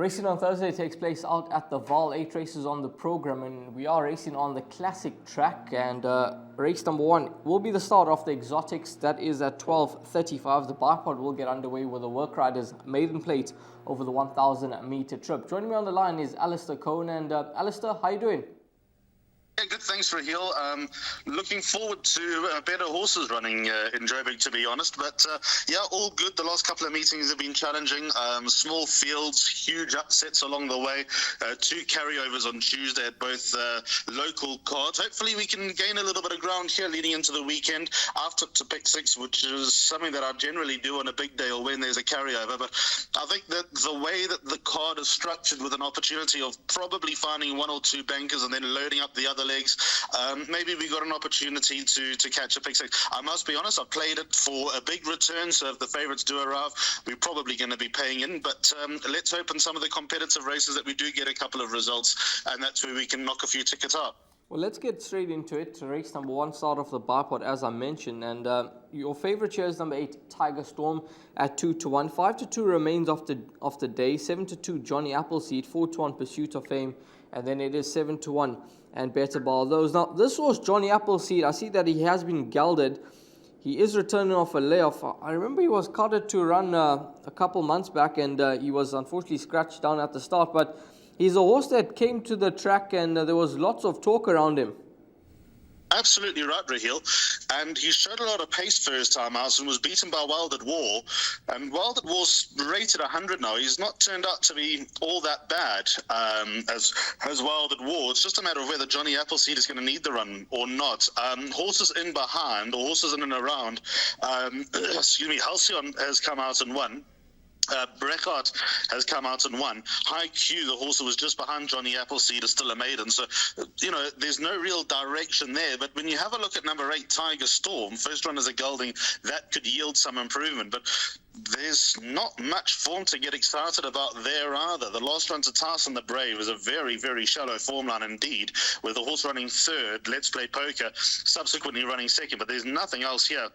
Racing on Thursday takes place out at the Vaal. 8 races on the program, and we are racing on the classic track. And race number 1 will be the start of the exotics. That is at 12:35. The bipod will get underway with the work riders maiden plate over the 1,000 meter trip. Joining me on the line is Alistair Cohn. And Alistair, how are you doing? Yeah, good, thanks, Raheel. Looking forward to better horses running in Joburg, to be honest. But yeah, all good. The last couple of meetings have been challenging. Small fields, huge upsets along the way. 2 carryovers on Tuesday at both local cards. Hopefully we can gain a little bit of ground here leading into the weekend after to pick 6, which is something that I generally do on a big day or when there's a carryover. But I think that the way that the card is structured, with an opportunity of probably finding 1 or 2 bankers and then loading up the other legs, maybe we got an opportunity to catch a pick 6. I must be honest, I played it for a big return, so if the favourites do arrive, we're probably going to be paying in. But let's hope in some of the competitive races that we do get a couple of results, and that's where we can knock a few tickets out. Well, let's get straight into it. Race number 1, start off the bipod, as I mentioned. And your favourite here is number 8, Tiger Storm, at 2-1. 5-2 remains of the day. 7-2, Johnny Appleseed. 4-1, Pursuit of Fame. And then it is 7-1 and Better Ball those. Now, this was Johnny Appleseed. I see that he has been gelded. He is returning off a layoff. I remember he was carded to run a couple months back, and he was unfortunately scratched down at the start. But he's a horse that came to the track, and there was lots of talk around him. Absolutely right, Raheel. And he showed a lot of pace first time out and was beaten by Wild at War. And Wild at War's rated 100 now. He's not turned out to be all that bad as Wild at War. It's just a matter of whether Johnny Appleseed is going to need the run or not. Horses in behind, or horses in and around, Halcyon has come out and won. Breckhart has come out and won. High Q, the horse that was just behind Johnny Appleseed, is still a maiden. So, there's no real direction there. But when you have a look at number 8, Tiger Storm, first run as a gelding, that could yield some improvement. But there's not much form to get excited about there either. The last run to Tyson the Brave is a very, very shallow form line indeed, with the horse running 3rd, Let's Play Poker, subsequently running 2nd. But there's nothing else here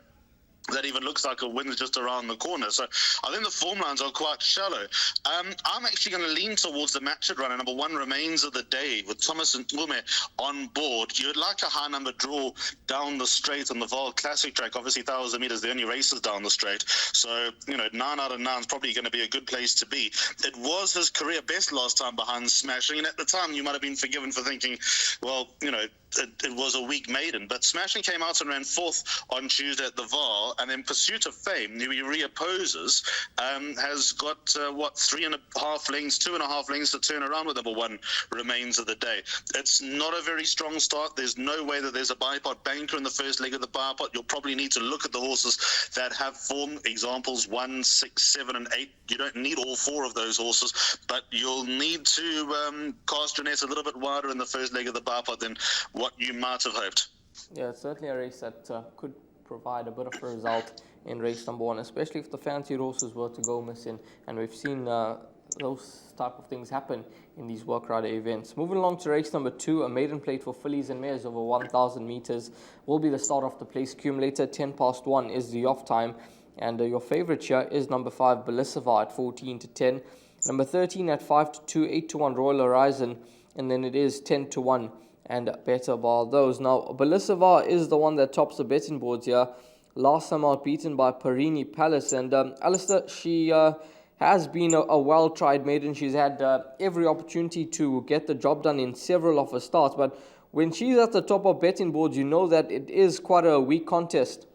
that even looks like a win's just around the corner. So I think the form lines are quite shallow. I'm actually going to lean towards the matched runner. Number 1, Remains of the Day, with Thomas and Ume on board. You'd like a high number draw down the straight on the Vaal Classic track. Obviously, 1,000 metres, the only races down the straight. So, 9 out of 9 is probably going to be a good place to be. It was his career best last time behind Smashing, and at the time you might have been forgiven for thinking, well, it was a weak maiden. But Smashing came out and ran 4th on Tuesday at the Vaal, and then Pursuit of Fame, who he reopposes, has got 3.5 lengths, 2.5 lengths to turn around with number 1, Remains of the Day. It's not a very strong start. There's no way that there's a bipod banker in the first leg of the bipod. You'll probably need to look at the horses that have form, examples 1, 6, 7 and 8. You don't need all 4 of those horses, but you'll need to cast your net a little bit wider in the first leg of the bipod than what you might have hoped. Yeah, it's certainly a race that could provide a bit of a result in race number 1, especially if the fancied horses were to go missing. And we've seen those type of things happen in these work rider events. Moving along to race number 2, a maiden plate for fillies and mares over 1,000 meters will be the start of the place accumulator. 1:10 is the off time. And your favorite here is number 5, Belissava, at 14-10. Number 13 at 5-2, 8-1, Royal Horizon. And then it is 10-1 and Better Ball those. Now, Belissava is the one that tops the betting boards here. Last time out, beaten by Perini Palace. And Alistair, she has been a well-tried maiden. She's had every opportunity to get the job done in several of her starts. But when she's at the top of betting boards, you know that it is quite a weak contest.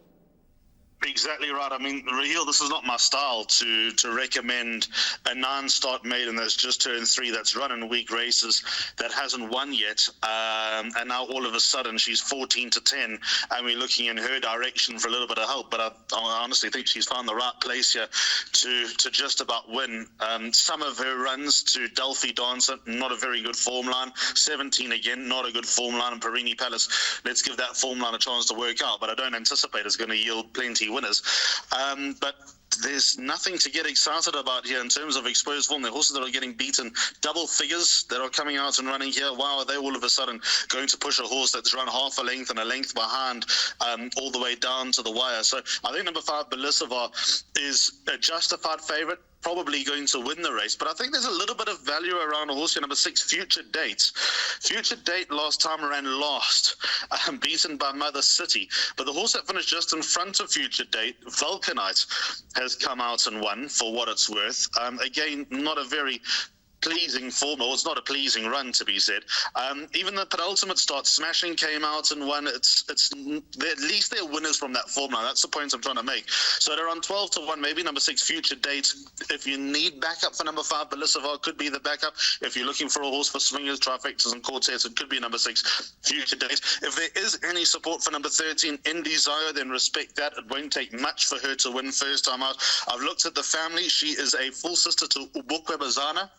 Exactly right. I mean, Raheel, this is not my style to recommend a non-start maiden that's just turned 3, that's running weak races, that hasn't won yet, and now all of a sudden she's 14-10, and we're looking in her direction for a little bit of help. But I honestly think she's found the right place here to just about win. Some of her runs to Delphi Dancer, not a very good form line. 17 again, not a good form line. And Perini Palace, let's give that form line a chance to work out. But I don't anticipate it's going to yield plenty winners. But there's nothing to get excited about here in terms of exposed form. The horses that are getting beaten double figures that are coming out and running here. Why are they all of a sudden going to push a horse that's run half a length and a length behind all the way down to the wire? So I think number 5, Belissava, is a justified favourite. probably going to win the race. But I think there's a little bit of value around a horse here, number 6, Future Date. Future Date last time ran last, beaten by Mother City. But the horse that finished just in front of Future Date, Vulcanite, has come out and won for what it's worth. Again, not a very pleasing form, or it's not a pleasing run to be said. Even the penultimate start, Smashing came out and won. It's at least they're winners from that form now. That's the point I'm trying to make. So they're on 12-1, maybe number 6, Future Date. If you need backup for number 5, Belisivar could be the backup. If you're looking for a horse for swingers, trifectas, and quartets, it could be number 6, Future Date. If there is any support for number 13, In Desire, then respect that. It won't take much for her to win first time out. I've looked at the family. She is a full sister to Ubukwe Bazana,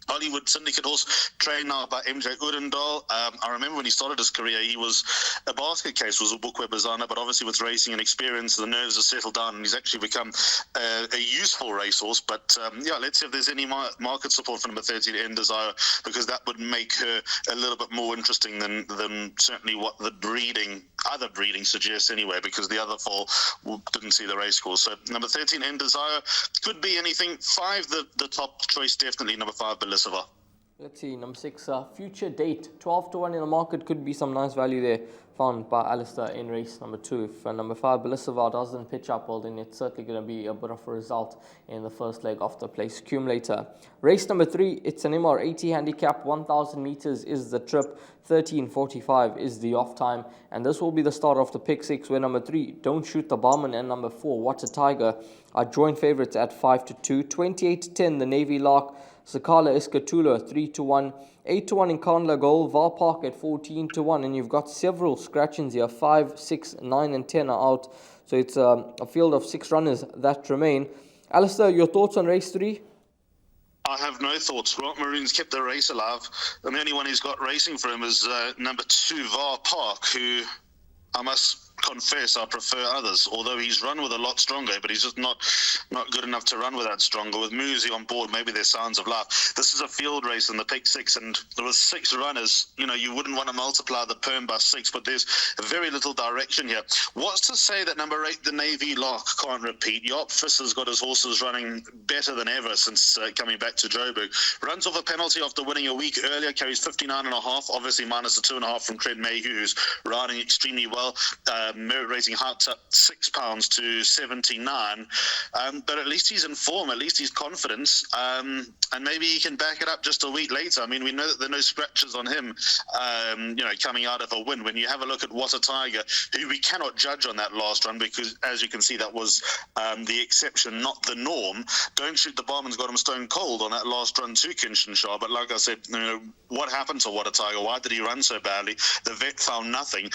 Hollywood syndicate horse, trained now by MJ Udendal. I remember when he started his career, he was a basket case, was Ubukwe Bazana, but obviously with racing and experience, the nerves have settled down, and he's actually become a useful racehorse. But yeah, let's see if there's any market support for number 13, In Desire, because that would make her a little bit more interesting than certainly what the other breeding suggests anyway, because the other foal didn't see the race course. So number 13, In Desire, could be anything. 5, the top choice, definitely number 5, Belisivar. Let's see, number 6, Future Date, 12-1 in the market. Could be some nice value there found by Alistair in race number 2. If number 5, Belisivar, doesn't pitch up well, then it's certainly going to be a bit of a result in the first leg of the place accumulator. Race number 3, it's an MR80 handicap, 1,000 meters is the trip, 13:45 is the off time, and this will be the start of the pick 6, where number 3, Don't Shoot the Barman, and number 4, What a Tiger, are joint favourites at 5-2, 28-10 the Navy Lark, Sakala Iskatula 3-1, 8-1 in Kandla Goal, Vaal Park at 14-1, and you've got several scratchings here. 5, 6, 9 and 10 are out, so it's a field of 6 runners that remain. Alistair, your thoughts on race 3? I have no thoughts. Grant Maroon's kept the race alive, and the only one who's got racing for him is number 2, Vaal Park, who I must confess I prefer others, although he's run with a lot stronger, but he's just not good enough to run with that stronger. With Muzi on board, maybe there's sounds of life. This is a field race in the pick 6, and there was 6 runners. You know, you wouldn't want to multiply the perm by 6, but there's very little direction here. What's to say that number 8, the Navy Lark, can't repeat? Jaap Visser's got his horses running better than ever since coming back to Joburg. Runs off a penalty after winning a week earlier, carries 59.5, obviously minus the 2.5 from Cred Mayhew, who's riding extremely well. Merit rating hyped up £6 to 79, but at least he's in form, at least he's confident, and maybe he can back it up just a week later. I mean, we know that there are no scratches on him, coming out of a win. When you have a look at What a Tiger, who we cannot judge on that last run, because as you can see, that was the exception, not the norm. Don't Shoot the Barman's got him stone cold on that last run to Kinshasa, but like I said, what happened to What a Tiger? Why did he run so badly? The vet found nothing.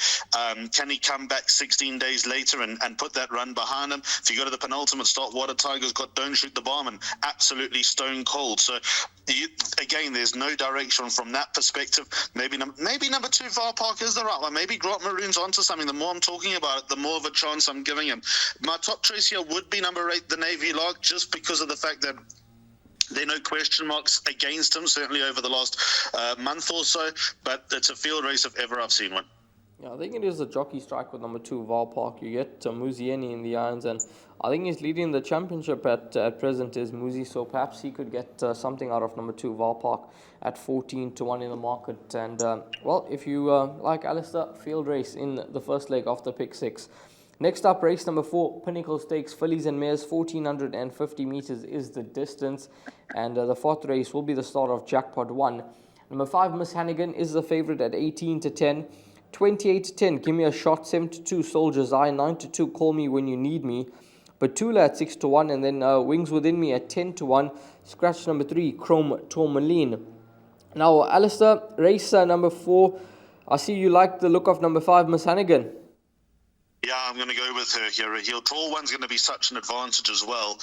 Can he come back 16 days later and put that run behind him? If you go to the penultimate start, What a Tiger's got Don't Shoot the Barman absolutely stone cold. So again, there's no direction from that perspective. Maybe number 2, Vaal Park, is the right one. Maybe Grant Maroon's onto something. The more I'm talking about it, the more of a chance I'm giving him. My top choice here would be number 8, the Navy Lark, just because of the fact that there are no question marks against him, certainly over the last month or so, but it's a field race if ever I've seen one. Yeah, I think it is a jockey strike with number 2, Vaal Park. You get Muzieni in the irons, and I think he's leading the championship at present is Muzi, so perhaps he could get something out of number 2, Vaal Park, at 14-1 in the market. And, well, if you like Alistair, field race in the first leg of the pick 6. Next up, race number 4, Pinnacle Stakes, Fillies and Mares, 1,450 meters is the distance, and the 4th race will be the start of Jackpot 1. Number 5, Miss Hannigan, is the favourite at 18-10. 28-10, Give Me a Shot, 7-2, Soldier's Eye, 9-2, Call Me When You Need Me, Batula at 6-1, and then Wings Within Me at 10-1, scratch number 3, Chrome Tourmaline. Now, Alistair, race number 4, I see you like the look of number 5, Miss Hannigan. Yeah, I'm going to go with her here. Heel tall one's going to be such an advantage as well.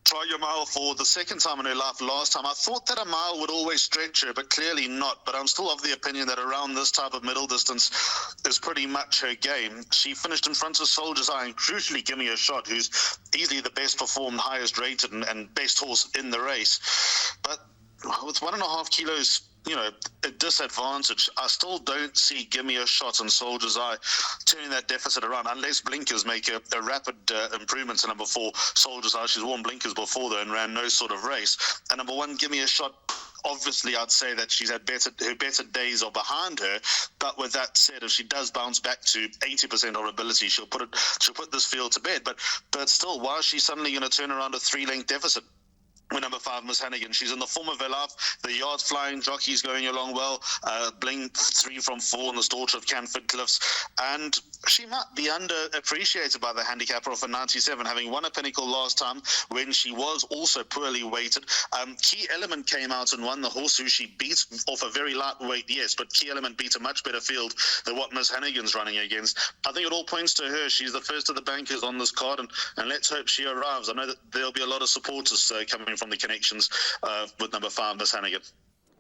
Try your mile for the second time in her life last time. I thought that a mile would always stretch her, but clearly not. But I'm still of the opinion that around this type of middle distance is pretty much her game. She finished in front of Soldier's Eye, and crucially Give Me a Shot, who's easily the best performed, highest rated and best horse in the race. But with 1.5 kilos a disadvantage. I still don't see Give Me a Shot and Soldier's Eye turning that deficit around unless blinkers make a rapid improvement to number 4, Soldier's Eye. She's worn blinkers before though and ran no sort of race. And number 1, Give Me a Shot, obviously I'd say that she's had her better days are behind her, but with that said, if she does bounce back to 80% of her ability, she'll put this field to bed. But still, why is she suddenly going to turn around a 3-length deficit? With number 5, Miss Hannigan, she's in the form of her life. The yards flying, jockeys going along well. Bling 3 from 4 in the Storch of Canford Cliffs, and she might be underappreciated by the handicapper of a 97, having won a Pinnacle last time when she was also poorly weighted. Key Element came out and won, the horse who she beat off a very lightweight, yes, but Key Element beat a much better field than what Miss Hannigan's running against. I think it all points to her. She's the first of the bankers on this card, and let's hope she arrives. I know that there'll be a lot of supporters coming from the connections with number 5, Miss Hannigan.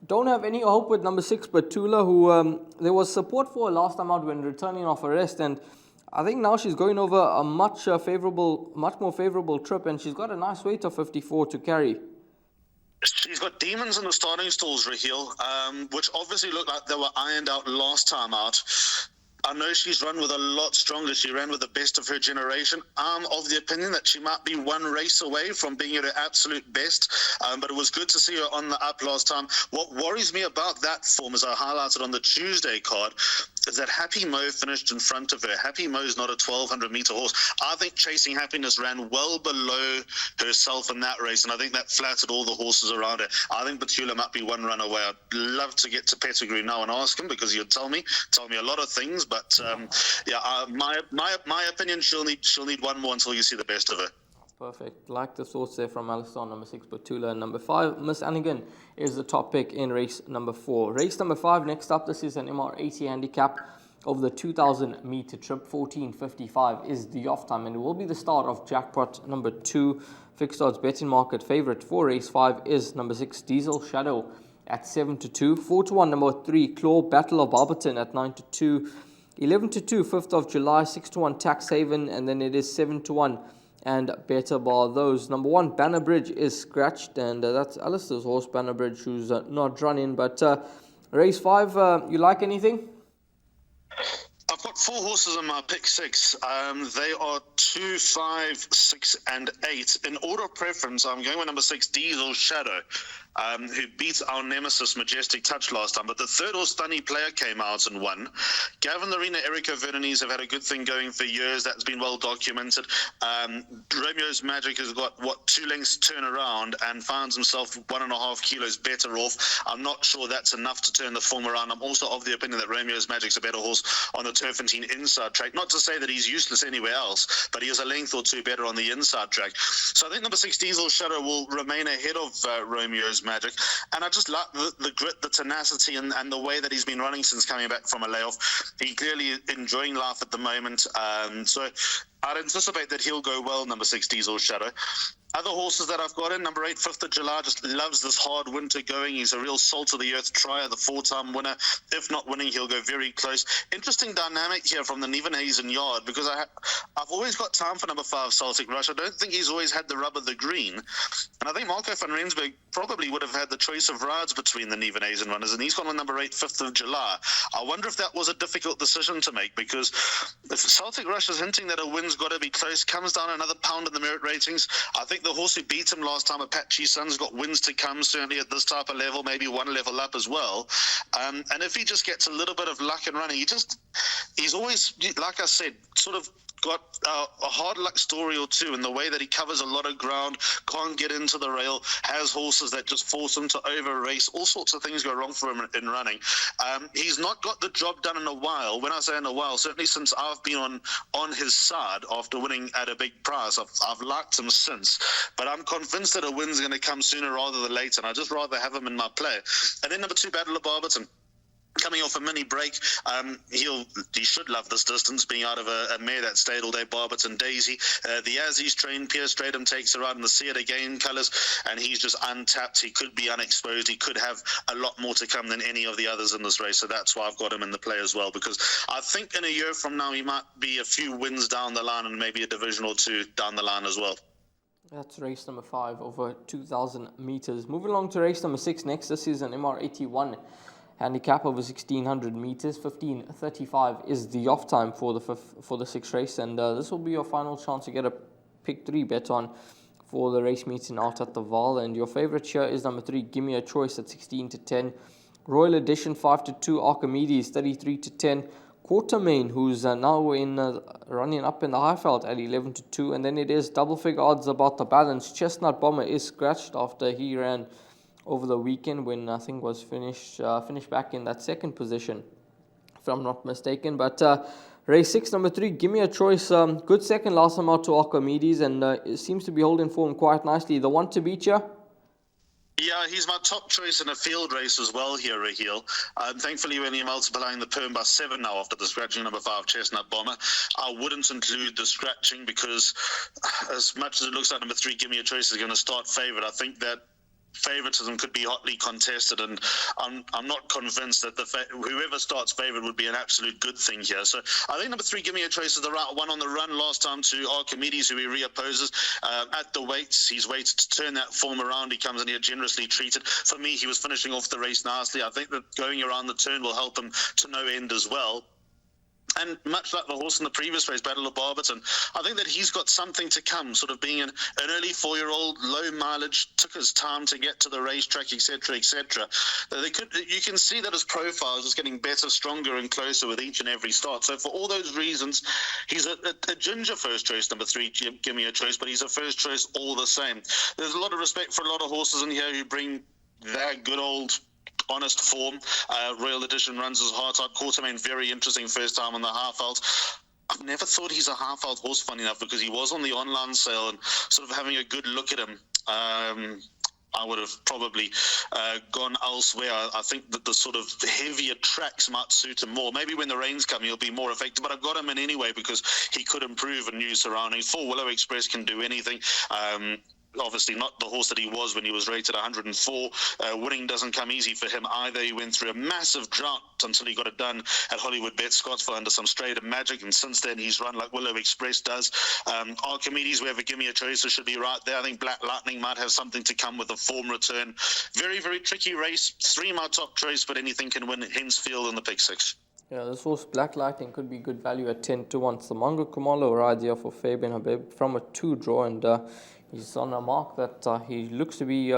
Don't have any hope with number 6, Batula, who there was support for her last time out when returning off arrest, and I think now she's going over a much more favorable trip, and she's got a nice weight of 54 to carry. She's got demons in the starting stalls, Raheel, which obviously looked like they were ironed out last time out. I know she's run with a lot stronger. She ran with the best of her generation. I'm of the opinion that she might be one race away from being at her absolute best, but it was good to see her on the up last time. What worries me about that form, as I highlighted on the Tuesday card, is that Happy Mo finished in front of her. Happy Mo's not a 1,200-metre horse. I think Chasing Happiness ran well below herself in that race, and I think that flattered all the horses around her. I think Batula might be one run away. I'd love to get to Pettigrew now and ask him, because he'll tell me a lot of things. But my opinion, she'll need one more until you see the best of her. Perfect. Like the thoughts there from Alistair, number 6, Batula, and number 5, Miss Hannigan is the top pick in race number 4. Race number 5, next up, this is an MR80 handicap of the 2,000-meter trip. 14:55 is the off time, and it will be the start of jackpot number 2. Fixed odds betting market favorite for race 5 is number 6, Diesel Shadow at 7-2. 4-1, number 3, Claw Battle of Barberton at 9-2. 11-2, 5th of July, 6-1, Tax Haven, and then it is 7-1 and better bar those. Number 1, Banner Bridge is scratched, and that's Alistair's horse, Banner Bridge, who's not running. But race 5, you like anything? I've got 4 horses in my pick 6. They are 2, 5, 6, and 8. In order of preference, I'm going with number 6, Diesel Shadow, who beat our nemesis Majestic Touch last time. But the third horse, Stunny Player, came out and won. Gavin Lorena, Erica Vernonese have had a good thing going for years. That's been well documented. Romeo's Magic has got, 2 lengths turn around and finds himself 1.5 kilos better off. I'm not sure that's enough to turn the form around. I'm also of the opinion that Romeo's Magic's a better horse on the Turfentine inside track. Not to say that he's useless anywhere else, but he is a length or 2 better on the inside track. So I think number 6, Diesel Shadow, will remain ahead of Romeo's Magic. And I just like the grit, the tenacity, and the way that he's been running since coming back from a layoff. He's clearly enjoying life at the moment. So I'd anticipate that he'll go well, number 6, Diesel Shadow. Other horses that I've got in, number 8, 5th of July, just loves this hard winter going. He's a real salt-of-the-earth trier, the 4-time winner. If not winning, he'll go very close. Interesting dynamic here from the Nevenhazen yard, because I've always got time for number 5, Celtic Rush. I don't think he's always had the rub of the green. And I think Marco van Rensburg probably would have had the choice of rides between the Nevenhazen runners, and he's gone with number 8, 5th of July. I wonder if that was a difficult decision to make, because if Celtic Rush is hinting that a win's got to be close, comes down another pound in the merit ratings, I think the horse who beat him last time, Apache Sun's got wins to come, certainly at this type of level, maybe one level up as well. And if he just gets a little bit of luck in running, he's always, like I said, sort of got a hard luck story or two in the way that he covers a lot of ground, can't get into the rail, has horses that just force him to over race. All sorts of things go wrong for him in running. He's not got the job done in a while. When I say in a while, certainly since I've been on his side after winning at a big prize. I've liked him since, but I'm convinced that a win's going to come sooner rather than later, and I'd just rather have him in my play. And then number 2, Battle of Barberton. Coming off a mini break, he should love this distance, being out of a mare that stayed all day, Barberton Daisy. The Aussies trained, Pierre Stratham takes her out in the See It Again colours, and he's just untapped. He could be unexposed. He could have a lot more to come than any of the others in this race, so that's why I've got him in the play as well, because I think in a year from now he might be a few wins down the line and maybe a division or 2 down the line as well. That's race number 5 over 2,000 meters. Moving along to race number 6 next. This is an MR81 handicap over 1,600 meters. 15:35 is the off time for the 6th race, and this will be your final chance to get a pick 3 bet on for the race meeting out at the Vaal. And your favorite here is number 3, Give Me a Choice at 16-10. Royal Edition 5-2. Archimedes 33-10. Quartermain, who's now running up in the Highveld at 11-2, and then it is double figure odds about the balance. Chestnut Bomber is scratched after he ran over the weekend when I think was finished back in that 2nd position, if I'm not mistaken. But race 6, number 3, Give Me a Choice. Good second last time out to Archimedes, and it seems to be holding form quite nicely. The one to beat you? Yeah, he's my top choice in a field race as well here, Raheel. Thankfully, when you're multiplying the perm by 7 now after the scratching number 5, Chestnut Bomber, I wouldn't include the scratching because as much as it looks like number 3, Give Me a Choice, is going to start favourite, I think that favoritism could be hotly contested, and I'm not convinced that whoever starts favourite would be an absolute good thing here. So I think number 3, Give Me a Choice, is the right one on the run last time to Archimedes, who he reopposes at the weights. He's waited to turn that form around. He comes in here generously treated. For me, he was finishing off the race nicely. I think that going around the turn will help him to no end as well. And much like the horse in the previous race, Battle of Barberton, I think that he's got something to come, sort of being an early 4-year-old, low mileage, took his time to get to the racetrack, etc., etc. You can see that his profile is just getting better, stronger, and closer with each and every start. So for all those reasons, he's a ginger first choice, number 3, Give Me a Choice, but he's a first choice all the same. There's a lot of respect for a lot of horses in here who bring that good old honest form. Royal Edition runs his heart out. Quartermain, very interesting first time on the Highveld. I've never thought he's a Highveld horse, funny enough, because he was on the online sale, and sort of having a good look at him, I would have probably gone elsewhere. I think that the sort of heavier tracks might suit him more. Maybe when the rains come, he'll be more effective, but I've got him in anyway because he could improve in new surroundings. 4 Willow Express can do anything. Obviously not the horse that he was when he was rated 104. Winning doesn't come easy for him either. He went through a massive drought until he got it done at Hollywoodbets Scottsville under some straight magic, and since then he's run like Willow Express does. Archimedes, wherever Give Me a Choice, should be right there. I think Black Lightning might have something to come with a form return. Very, very tricky race. 3 my top choice, but anything can win. Hence field in the pick 6. Yeah, this horse Black Lightning could be good value at 10-1. Samango Kumalo rides here for Fabian Habib from a 2 draw, and he's on a mark that he looks to be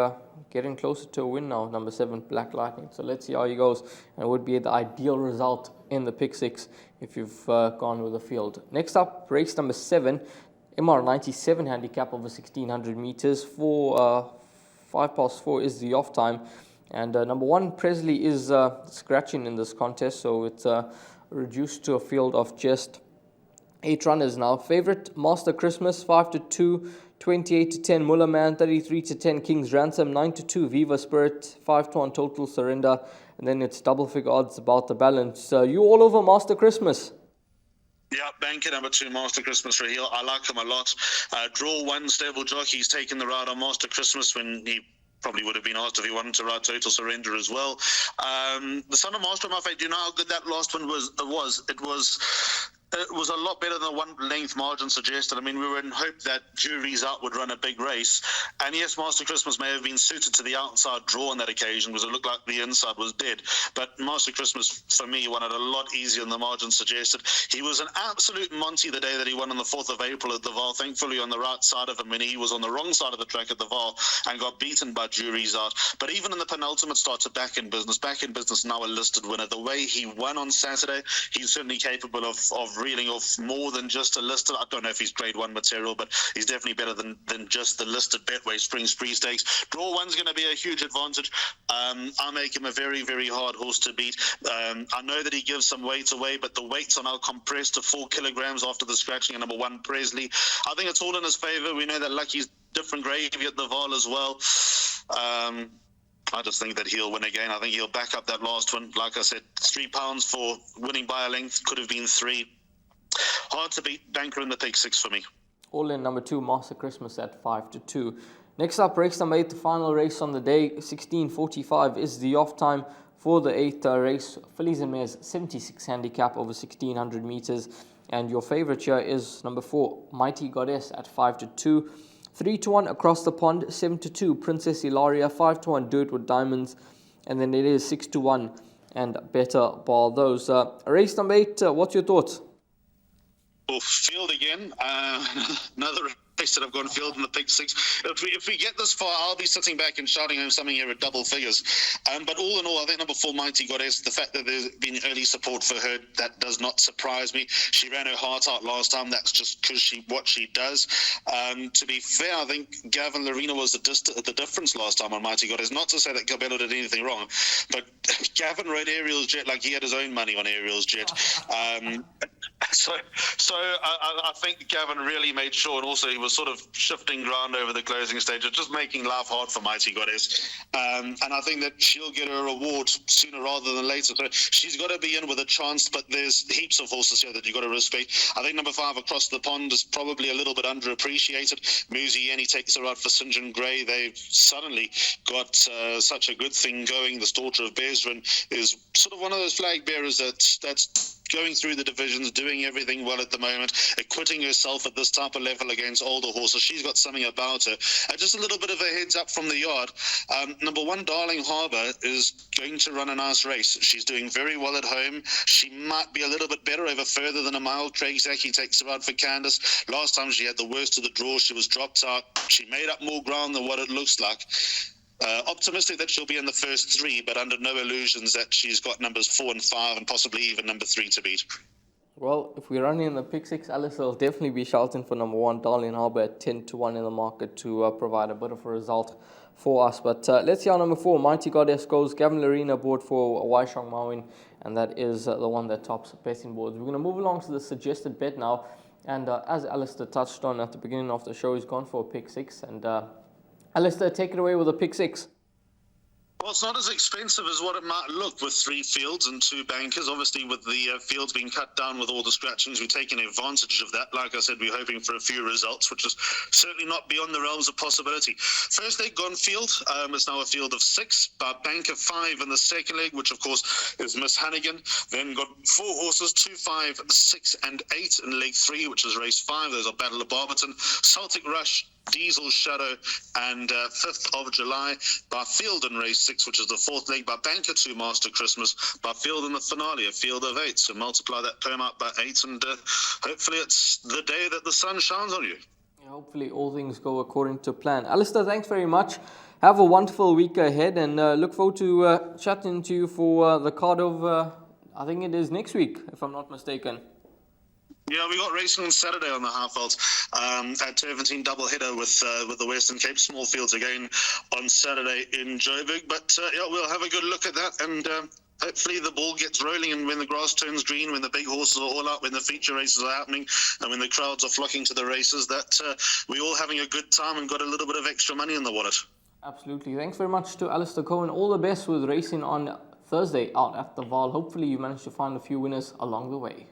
getting closer to a win now, number 7, Black Lightning. So let's see how he goes. And it would be the ideal result in the pick 6 if you've gone with the field. Next up, race number 7, MR97 handicap over 1,600 meters. 5:4 is the off time. And number 1, Presley, is scratching in this contest. So it's reduced to a field of just 8 runners now. Favorite, Master Christmas, 5-2. 28-10 Muller Man, 33-10 King's Ransom, 9-2 Viva Spirit, 5-1 Total Surrender, and then it's double figure odds about the balance. You all over Master Christmas? Yeah, banker number 2, Master Christmas, Raheel. I like him a lot. Draw 1, stable jockey. He's taken the ride on Master Christmas when he probably would have been asked if he wanted to ride Total Surrender as well. The Son of Master, my fate, do you know how good that last one was? It was a lot better than the 1 length margin suggested. I mean, we were in hope that Jury's Out would run a big race. And yes, Master Christmas may have been suited to the outside draw on that occasion because it looked like the inside was dead. But Master Christmas, for me, won it a lot easier than the margin suggested. He was an absolute Monty the day that he won on the 4th of April at the Vaal, thankfully on the right side of him when he was on the wrong side of the track at the Vaal and got beaten by Jury's Out. But even in the penultimate start to back in business now a listed winner. The way he won on Saturday, he's certainly capable of reeling off more than just a listed. I don't know if he's grade 1 material, but he's definitely better than just the listed Betway Spring Spree Stakes. Draw 1's going to be a huge advantage. I make him a very, very hard horse to beat. I know that he gives some weight away, but the weights are now compressed to 4 kilograms after the scratching of number 1, Presley. I think it's all in his favour. We know that Lucky's different gravy at the Vaal as well. I just think that he'll win again. I think he'll back up that last one. Like I said, £3 for winning by a length. Could have been 3. Hard to beat. Banker in the pick 6 for me. All in number 2, Master Christmas at 5-2. Next up, race number 8, the final race on the day. 16:45 is the off time for the 8th race. Fillies and Mares 76 handicap over 1,600 meters. And your favorite here is number 4, Mighty Goddess at 5-2. 3-1 Across the Pond, 7-2 Princess Ilaria, 5-1 Do It With Diamonds, and then it is 6-1 and Better Bar those. Race number 8, what's your thoughts? Well, field again. Another race that I've gone field in the pick 6. If we get this far, I'll be sitting back and shouting home something here at double figures. But all in all, I think number 4, Mighty Goddess, the fact that there's been early support for her, that does not surprise me. She ran her heart out last time. That's just because what she does. To be fair, I think Gavin Lorena was the difference last time on Mighty Goddess. Not to say that Cabello did anything wrong, but Gavin rode Ariel's Jet like he had his own money on Ariel's Jet. So I think Gavin really made sure, and also he was sort of shifting ground over the closing stage, just making life hard for Mighty Goddess. And I think that she'll get her reward sooner rather than later. So she's got to be in with a chance, but there's heaps of horses here that you've got to respect. I think number 5, Across the Pond, is probably a little bit underappreciated. Muzi Yenny takes her out for St. John Grey. They've suddenly got such a good thing going. The Daughter of Bezrin is sort of one of those flag bearers that's going through the divisions, doing everything well at the moment, acquitting herself at this type of level against older horses. She's got something about her. Just a little bit of a heads up from the yard. Number 1, Darling Harbour, is going to run a nice race. She's doing very well at home. She might be a little bit better over further than a mile. Craig Zaki takes her out for Candace. Last time she had the worst of the draw. She was dropped out. She made up more ground than what it looks like. Optimistic that she'll be in the first 3, but under no illusions that she's got numbers 4 and 5 and possibly even number 3 to beat. Well, if we're running in the pick 6, Alistair will definitely be shouting for number 1, Darling Harbour, at 10-1 in the market to provide a bit of a result for us. But let's see how number 4, Mighty Goddess, goes. Gavin Lorena aboard for Waishong Mawin, and that is the one that tops betting boards. We're going to move along to the suggested bet now. And as Alistair touched on at the beginning of the show, he's gone for a pick 6. And Alistair, take it away with a pick 6. Well, it's not as expensive as what it might look with 3 fields and 2 bankers. Obviously, with the fields being cut down with all the scratchings, we've taken advantage of that. Like I said, we're hoping for a few results, which is certainly not beyond the realms of possibility. First leg gone field. It's now a field of 6, but banker 5 in the second leg, which of course is Miss Hannigan. Then got 4 horses, 2, 5, 6 and 8 in leg 3, which is race 5. Those are Battle of Barberton, Celtic Rush, Diesel Shadow, and 5th of July by field in race 6, which is the 4th leg by banker 2, Master Christmas, by field in the finale, a field of 8. So multiply that term out by 8, and hopefully it's the day that the sun shines on you. Yeah, hopefully all things go according to plan. Alistair, thanks very much. Have a wonderful week ahead, and look forward to chatting to you for the card of, I think it is next week, if I'm not mistaken. Yeah, we got racing on Saturday on the Halfvelds at Turventine doubleheader with the Western Cape Small Fields again on Saturday in Joburg. But yeah, we'll have a good look at that, and hopefully the ball gets rolling, and when the grass turns green, when the big horses are all out, when the feature races are happening, and when the crowds are flocking to the races, that we're all having a good time and got a little bit of extra money in the wallet. Absolutely. Thanks very much to Alistair Cohen. All the best with racing on Thursday out at the Vaal. Hopefully you manage to find a few winners along the way.